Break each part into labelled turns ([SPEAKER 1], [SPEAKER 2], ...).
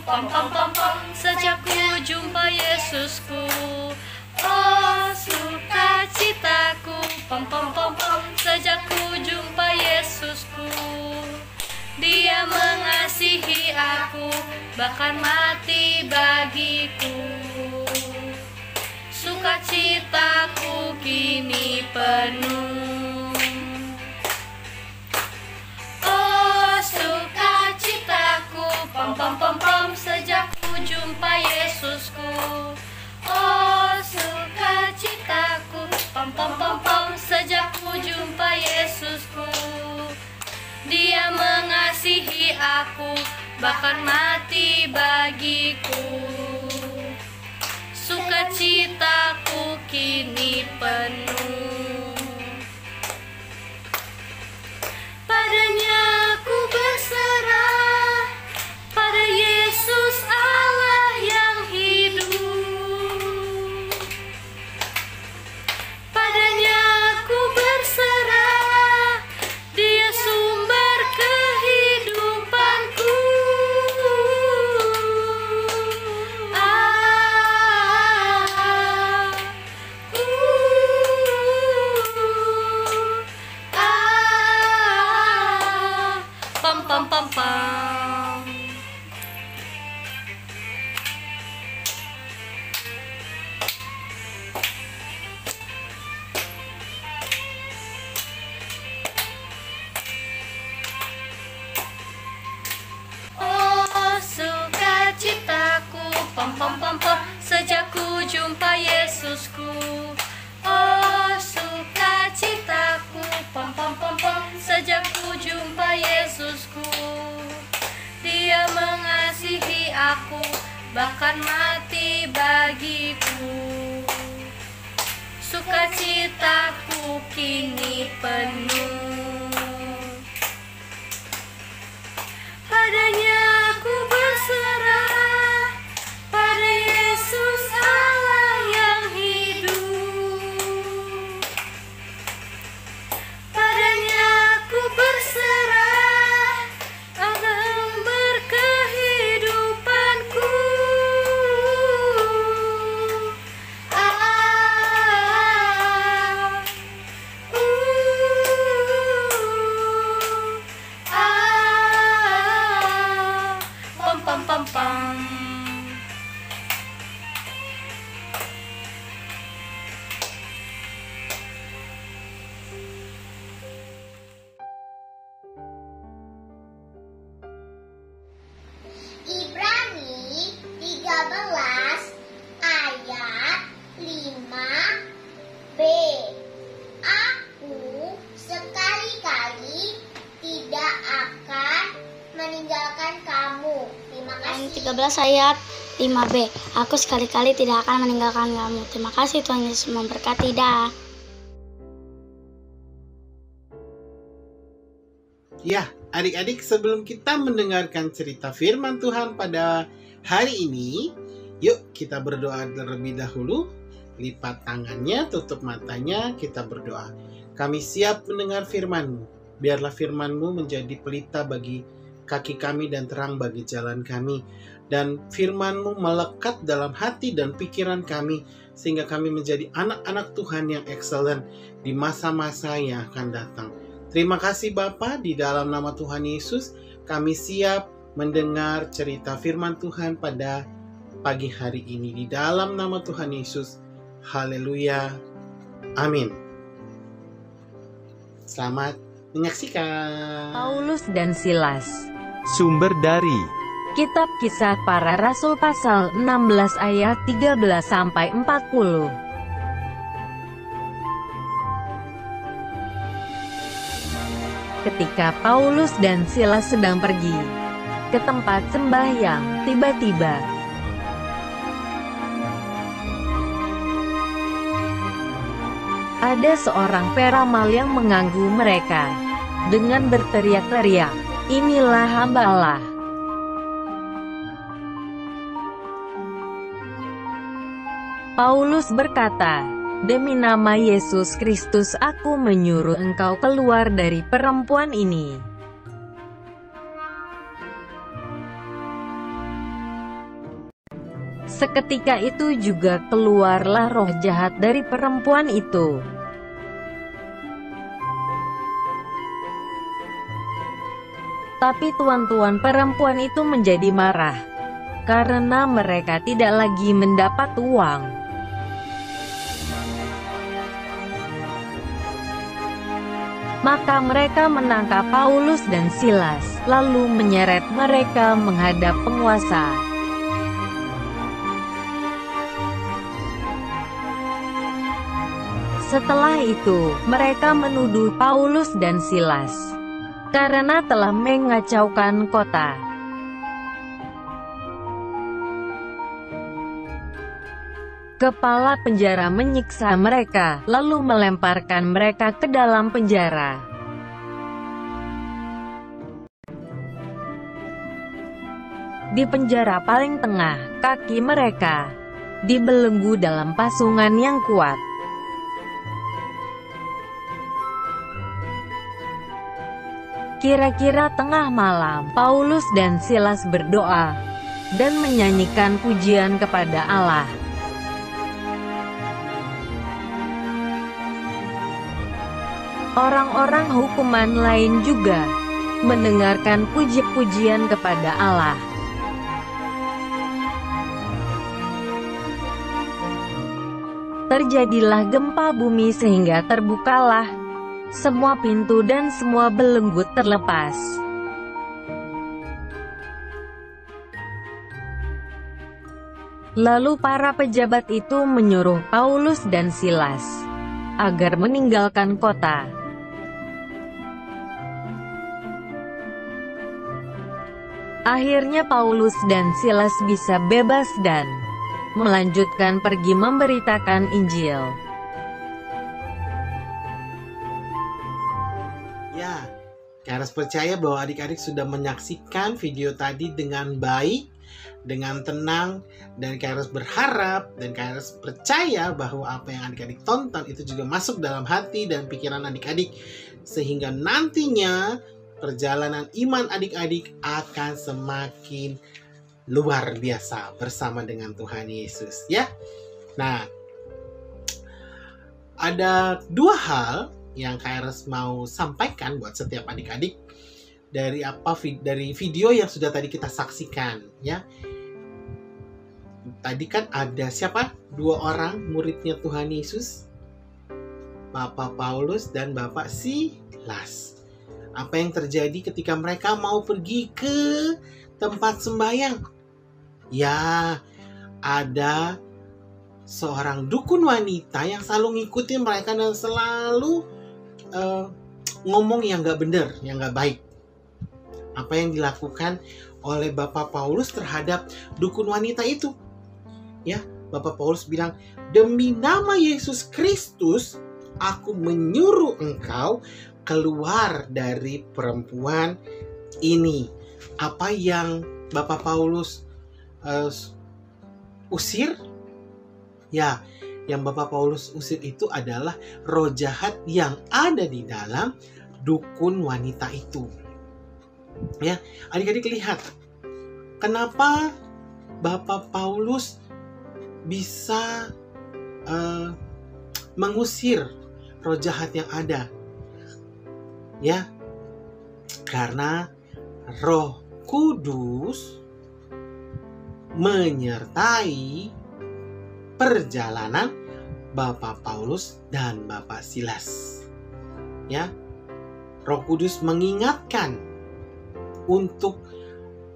[SPEAKER 1] Pom pom pom pom, sejak ku jumpa Yesusku. Oh sukacitaku, pom pom pom pom, sejak ku jumpa Yesusku. Dia mengasihi aku, bahkan mati bagiku. Sukacitaku kini penuh. Oh sukacitaku, pom pom pom pom, sejak ku jumpa Yesusku. Oh sukacitaku, pom pom pom pom, sejak ku jumpa Yesusku. Dia mengasihi aku, bahkan mati bagiku. Sukacitaku kini penuh. Padanya ku berserah, pada Yesus Allah yang hidup. Padanya ku berserah, Dia sumber kehidupanku. Pam pam pam pam. Oh sukacitaku, pom pom pom pom, sejak ku jumpa Yesusku. Oh sukacitaku, pom pom pom pom, sejak ku jumpa Yesusku. Dia mengasihi aku, bahkan mati bagiku. Sukacitaku kini penuh. Padanya ku berserah, pada Yesus Allah yang hidup. Padanya ku berserah, akan berkehidupanku. Pam pam pam pam.
[SPEAKER 2] Ibrani 13 ayat 5b. Aku sekali-kali tidak akan meninggalkan kamu. Terima kasih.
[SPEAKER 3] 13 ayat 5b. Aku sekali-kali tidak akan meninggalkan kamu. Terima kasih, Tuhan Yesus memberkati. Dah.
[SPEAKER 4] Ya, adik-adik, sebelum kita mendengarkan cerita firman Tuhan pada hari ini, yuk kita berdoa terlebih dahulu. Lipat tangannya, tutup matanya, kita berdoa. Kami siap mendengar firman-Mu. Biarlah firman-Mu menjadi pelita bagi kaki kami dan terang bagi jalan kami. Dan firman-Mu melekat dalam hati dan pikiran kami, sehingga kami menjadi anak-anak Tuhan yang excellent di masa-masa yang akan datang. Terima kasih Bapa, di dalam nama Tuhan Yesus, kami siap mendengar cerita firman Tuhan pada pagi hari ini. Di dalam nama Tuhan Yesus, haleluya, amin. Selamat menyaksikan.
[SPEAKER 1] Paulus dan Silas.
[SPEAKER 5] Sumber dari
[SPEAKER 1] Kitab Kisah Para Rasul pasal 16 ayat 13-40. Ketika Paulus dan Silas sedang pergi ke tempat sembahyang, tiba-tiba ada seorang peramal yang mengganggu mereka dengan berteriak-teriak, "Inilah hamba Allah." Paulus berkata, "Demi nama Yesus Kristus aku menyuruh engkau keluar dari perempuan ini." Seketika itu juga keluarlah roh jahat dari perempuan itu. Tapi tuan-tuan perempuan itu menjadi marah, karena mereka tidak lagi mendapat uang. Maka mereka menangkap Paulus dan Silas, lalu menyeret mereka menghadap penguasa. Setelah itu, mereka menuduh Paulus dan Silas karena telah mengacaukan kota. Kepala penjara menyiksa mereka, lalu melemparkan mereka ke dalam penjara. Di penjara paling tengah, kaki mereka dibelenggu dalam pasungan yang kuat. Kira-kira tengah malam, Paulus dan Silas berdoa dan menyanyikan pujian kepada Allah. Orang-orang hukuman lain juga mendengarkan puji-pujian kepada Allah. Terjadilah gempa bumi sehingga terbukalah semua pintu dan semua belenggu terlepas. Lalu para pejabat itu menyuruh Paulus dan Silas agar meninggalkan kota. Akhirnya Paulus dan Silas bisa bebas dan melanjutkan pergi memberitakan Injil.
[SPEAKER 4] Ya, Kairos percaya bahwa adik-adik sudah menyaksikan video tadi dengan baik, dengan tenang, dan Kairos berharap dan Kairos percaya bahwa apa yang adik-adik tonton itu juga masuk dalam hati dan pikiran adik-adik, sehingga nantinya perjalanan iman adik-adik akan semakin luar biasa bersama dengan Tuhan Yesus, ya. Nah, ada dua hal yang Kairos mau sampaikan buat setiap adik-adik dari video yang sudah tadi kita saksikan, ya. Tadi kan ada siapa? Dua orang muridnya Tuhan Yesus, Bapak Paulus dan Bapak Silas. Apa yang terjadi ketika mereka mau pergi ke tempat sembahyang? Ya, ada seorang dukun wanita yang selalu ngikutin mereka dan selalu ngomong yang gak benar, yang gak baik. Apa yang dilakukan oleh Bapak Paulus terhadap dukun wanita itu? Ya, Bapak Paulus bilang, "Demi nama Yesus Kristus, aku menyuruh engkau keluar dari perempuan ini." Apa yang Bapak Paulus usir? Ya, yang Bapak Paulus usir itu adalah roh jahat yang ada di dalam dukun wanita itu. Ya, adik-adik lihat, kenapa Bapak Paulus bisa mengusir roh jahat yang ada? Ya, karena Roh Kudus menyertai perjalanan Bapak Paulus dan Bapak Silas. Ya, Roh Kudus mengingatkan untuk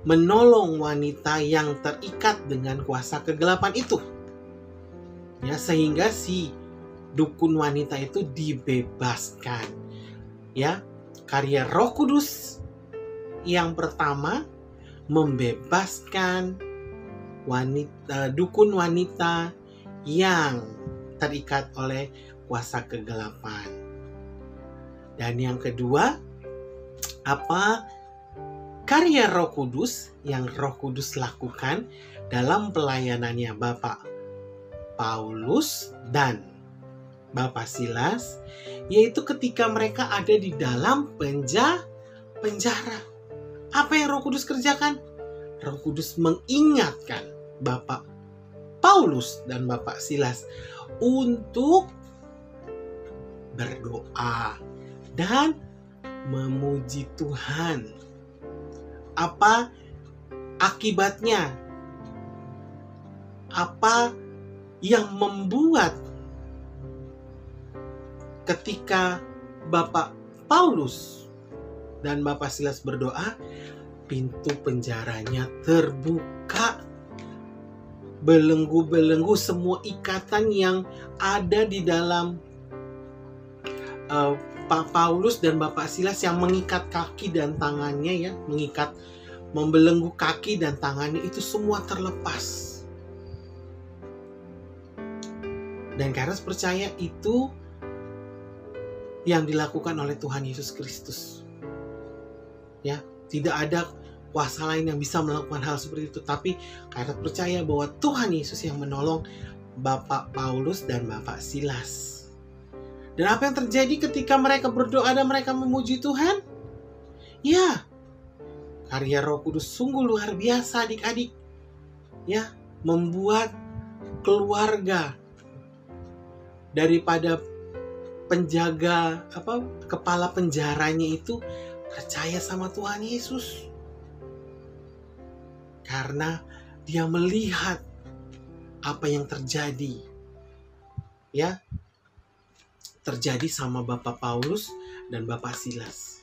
[SPEAKER 4] menolong wanita yang terikat dengan kuasa kegelapan itu. Ya, sehingga si dukun wanita itu dibebaskan. Ya, karya Roh Kudus yang pertama membebaskan dukun wanita yang terikat oleh kuasa kegelapan. Dan yang kedua, apa karya Roh Kudus yang Roh Kudus lakukan dalam pelayanannya Bapak Paulus dan Bapak Silas, yaitu ketika mereka ada di dalam penjara. Apa yang Roh Kudus kerjakan? Roh Kudus mengingatkan Bapak Paulus dan Bapak Silas untuk berdoa dan memuji Tuhan. Apa akibatnya? Apa yang membuat ketika Bapak Paulus dan Bapak Silas berdoa, pintu penjaranya terbuka. Belenggu-belenggu, semua ikatan yang ada di dalam Pak Paulus dan Bapak Silas yang mengikat kaki dan tangannya, ya, membelenggu kaki dan tangannya, itu semua terlepas. Dan Kairos percaya itu yang dilakukan oleh Tuhan Yesus Kristus. Ya, tidak ada kuasa lain yang bisa melakukan hal seperti itu, tapi Kairos percaya bahwa Tuhan Yesus yang menolong Bapak Paulus dan Bapak Silas. Dan apa yang terjadi ketika mereka berdoa dan mereka memuji Tuhan? Ya, karya Roh Kudus sungguh luar biasa, adik-adik. Ya, membuat keluarga daripada penjaga kepala penjaranya itu percaya sama Tuhan Yesus. Karena dia melihat apa yang terjadi. Ya, terjadi sama Bapak Paulus dan Bapak Silas.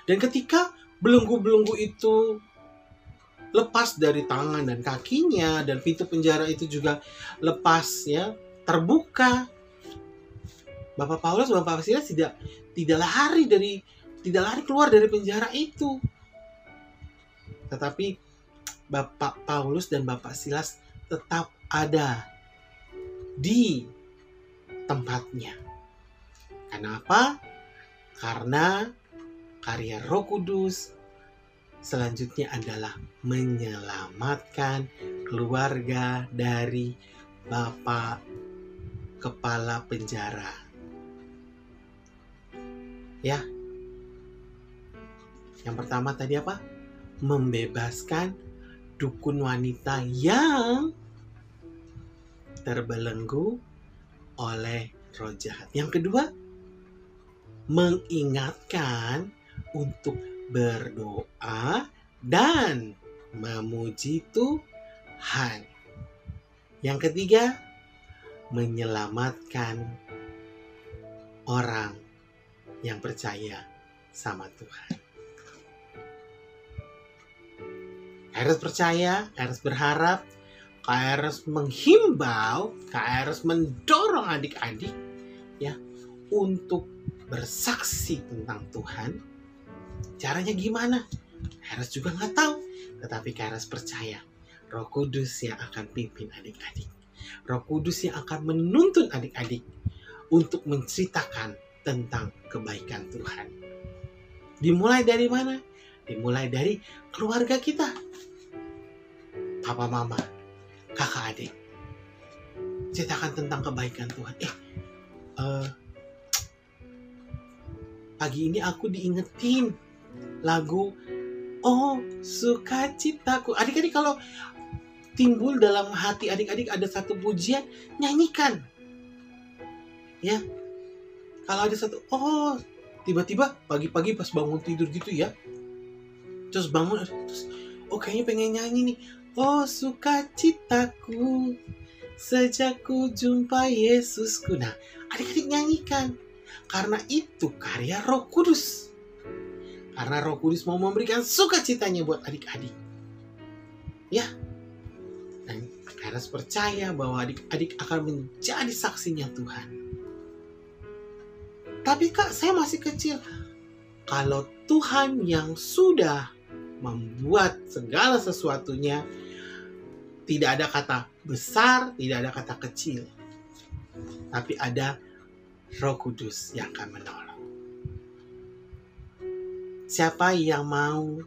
[SPEAKER 4] Dan ketika belenggu-belenggu itu lepas dari tangan dan kakinya, dan pintu penjara itu juga lepas, ya, terbuka, Bapak Paulus dan Bapak Silas tidak lari keluar dari penjara itu. Tetapi Bapak Paulus dan Bapak Silas tetap ada di tempatnya. Kenapa? Karena karya Roh Kudus selanjutnya adalah menyelamatkan keluarga dari Bapak Kepala Penjara. Ya. Yang pertama tadi apa? Membebaskan dukun wanita yang terbelenggu oleh roh jahat. Yang kedua, mengingatkan untuk berdoa dan memuji Tuhan. Yang ketiga, menyelamatkan orang yang percaya sama Tuhan. Kairos percaya, Kairos berharap, Kairos menghimbau, Kairos mendorong adik-adik, ya, untuk bersaksi tentang Tuhan. Caranya gimana? Kairos juga nggak tahu, tetapi Kairos percaya Roh Kudus yang akan pimpin adik-adik. Roh Kudus yang akan menuntun adik-adik untuk menceritakan tentang kebaikan Tuhan. Dimulai dari mana? Dimulai dari keluarga kita. Papa, mama, kakak, adik. Ceritakan tentang kebaikan Tuhan. Pagi ini aku diingetin lagu Oh, sukacitaku. Adik-adik kalau timbul dalam hati adik-adik ada satu pujian, nyanyikan. Ya. Kalau ada satu, oh, tiba-tiba pagi-pagi pas bangun tidur gitu ya. Terus bangun, terus, oh kayaknya pengen nyanyi nih. Oh, sukacitaku sejak ku jumpa Yesusku. Nah, adik-adik nyanyikan. Karena itu karya Roh Kudus. Karena Roh Kudus mau memberikan sukacitanya buat adik-adik. Ya. Dan Kairos percaya bahwa adik-adik akan menjadi saksinya Tuhan. Tapi Kak, saya masih kecil. Kalau Tuhan yang sudah membuat segala sesuatunya, tidak ada kata besar, tidak ada kata kecil. Tapi ada Roh Kudus yang akan menolong. Siapa yang mau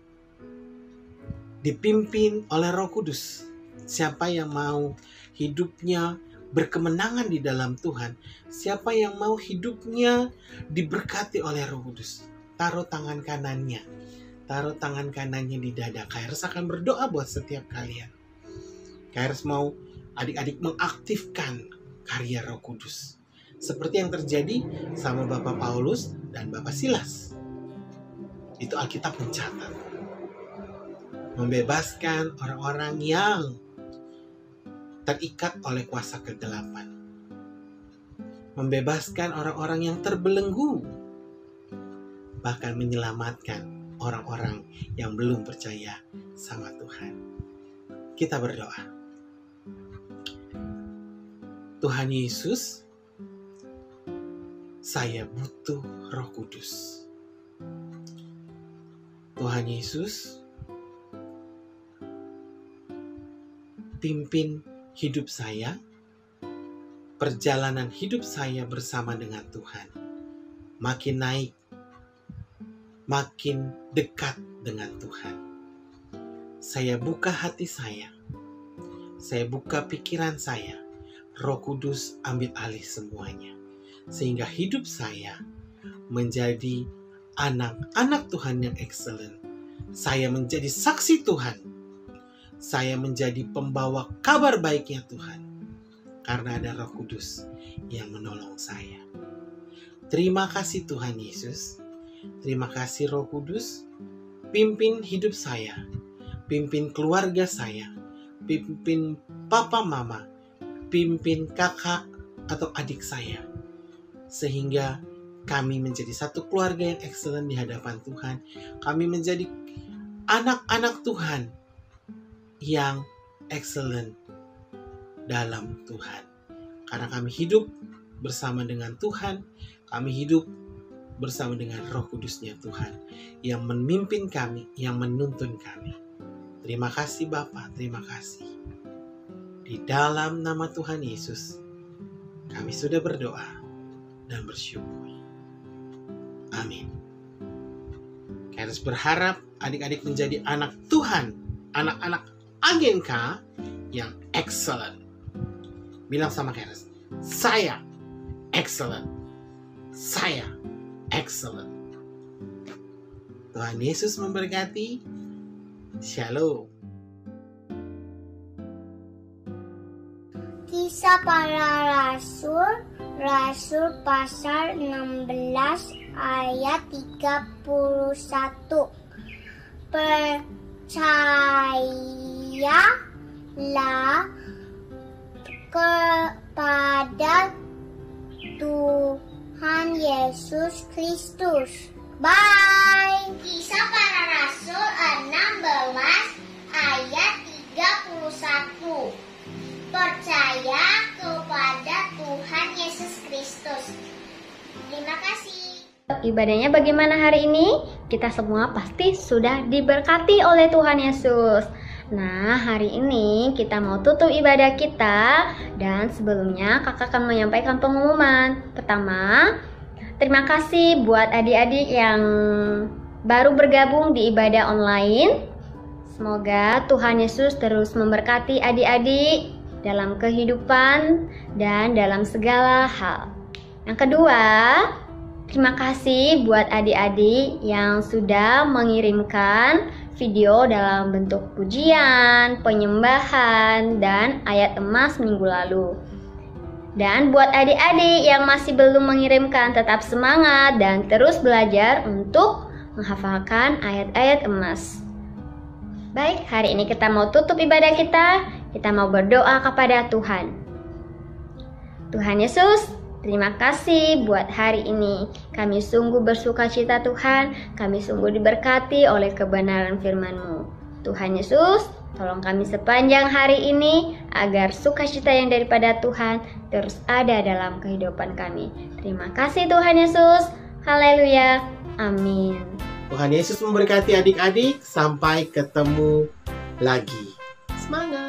[SPEAKER 4] dipimpin oleh Roh Kudus? Siapa yang mau hidupnya berkemenangan di dalam Tuhan? Siapa yang mau hidupnya diberkati oleh Roh Kudus? Taruh tangan kanannya. Taruh tangan kanannya di dada. Kairos akan berdoa buat setiap kalian. Kairos mau adik-adik mengaktifkan karya Roh Kudus. Seperti yang terjadi sama Bapak Paulus dan Bapak Silas. Itu Alkitab mencatat. Membebaskan orang-orang yang terikat oleh kuasa kegelapan. Membebaskan orang-orang yang terbelenggu. Bahkan menyelamatkan orang-orang yang belum percaya sama Tuhan. Kita berdoa. Tuhan Yesus, saya butuh Roh Kudus. Tuhan Yesus, pimpin hidup saya, perjalanan hidup saya bersama dengan Tuhan. Makin naik, makin dekat dengan Tuhan. Saya buka hati saya buka pikiran saya. Roh Kudus ambil alih semuanya. Sehingga hidup saya menjadi anak-anak Tuhan yang excellent. Saya menjadi saksi Tuhan. Saya menjadi pembawa kabar baiknya Tuhan. Karena ada Roh Kudus yang menolong saya. Terima kasih Tuhan Yesus. Terima kasih Roh Kudus. Pimpin hidup saya. Pimpin keluarga saya. Pimpin papa mama. Pimpin kakak atau adik saya. Sehingga kami menjadi satu keluarga yang excellent di hadapan Tuhan. Kami menjadi anak-anak Tuhan yang excellent dalam Tuhan. Karena kami hidup bersama dengan Tuhan. Kami hidup bersama dengan Roh Kudusnya Tuhan. Yang memimpin kami, yang menuntun kami. Terima kasih Bapa, terima kasih. Di dalam nama Tuhan Yesus, kami sudah berdoa dan bersyukur. Amin. Kairos berharap adik-adik menjadi anak Tuhan, anak-anak Agen K yang excellent. Bilang sama Kairos, saya excellent. Saya excellent. Tuhan Yesus memberkati. Shalom.
[SPEAKER 2] Kisah Para Rasul, Rasul pasal 16 ayat 31. Percayalah kepada Tuhan Yesus Kristus. Bye. Kisah Para Rasul 16 ayat 31. Percaya kepada Tuhan Yesus Kristus. Terima kasih.
[SPEAKER 3] Ibadahnya bagaimana hari ini? Kita semua pasti sudah diberkati oleh Tuhan Yesus. Nah, hari ini kita mau tutup ibadah kita. Dan sebelumnya kakak akan menyampaikan pengumuman. Pertama, terima kasih buat adik-adik yang baru bergabung di ibadah online. Semoga Tuhan Yesus terus memberkati adik-adik dalam kehidupan dan dalam segala hal. Yang kedua, terima kasih buat adik-adik yang sudah mengirimkan video dalam bentuk pujian, penyembahan, dan ayat emas minggu lalu. Dan buat adik-adik yang masih belum mengirimkan, tetap semangat dan terus belajar untuk menghafalkan ayat-ayat emas. Baik, hari ini kita mau tutup ibadah kita. Kita mau berdoa kepada Tuhan. Tuhan Yesus, terima kasih buat hari ini. Kami sungguh bersukacita Tuhan. Kami sungguh diberkati oleh kebenaran firman-Mu. Tuhan Yesus, tolong kami sepanjang hari ini agar sukacita yang daripada Tuhan terus ada dalam kehidupan kami. Terima kasih Tuhan Yesus. Haleluya. Amin.
[SPEAKER 4] Tuhan Yesus memberkati adik-adik. Sampai ketemu lagi. Semangat!